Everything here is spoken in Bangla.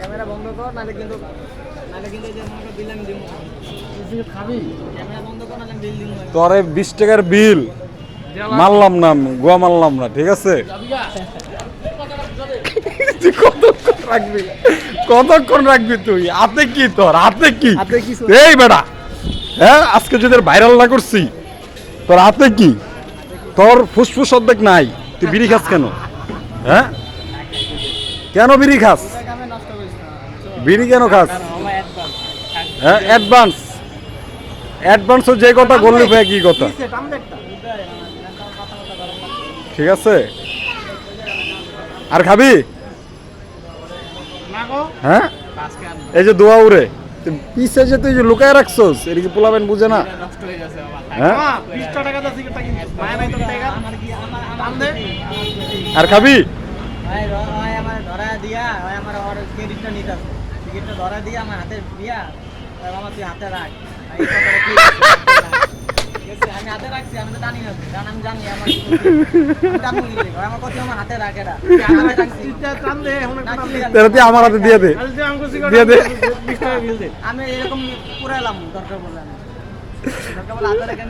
ক্যামেরা বন্ধ কর, নাহলে কিন্তু এই যে মনে কর বিল আমি দিব। তুই খাবি? ক্যামেরা বন্ধ কর, নাহলে বিল দিব। তোরে 20 টাকার বিল মারলাম না, গোয়া মারলাম না, ঠিক আছে? তুই কতক্ষণ রাখবি তুই? হাতে কি তোর? হাতে কি? এই বেটা, হ্যাঁ আজকে যদি ভাইরাল না করছি, তোর হাতে কি? তোর ফুসফুস অর্ধেক নাই, তুই বিড়ি খাস কেন? হ্যাঁ কেন বিড়ি খাস? বিড়ি কেন খাস? হ্যাঁ অ্যাডভান্স যে কথা বললি ভাই, কি কথা? ঠিক আছে, আর খাবি? হ্যাঁ এই যে দোয়া উড়ে পিছে যে তুই যে লুকায় রাখছস, এটা কি পোলাবেন বুঝে না? হ্যাঁ আর খাবি? ধরা দিয়া আমার ক্রেডিটটা নিতে হবে, টিকিটটা ধরা দিয়া আমার হাতে দিয়া, আমার তুই হাতে রাখ। আমি হাতে রাখছি, আমি তো জানি না, কারণ আমি জানি আমার কথা আমার হাতে রাখে না। তুই আমার হাতে দিয়ে দে, দিয়ে দে। আমি এরকম পুরালাম, দরকার বলে হাতে রাখেন।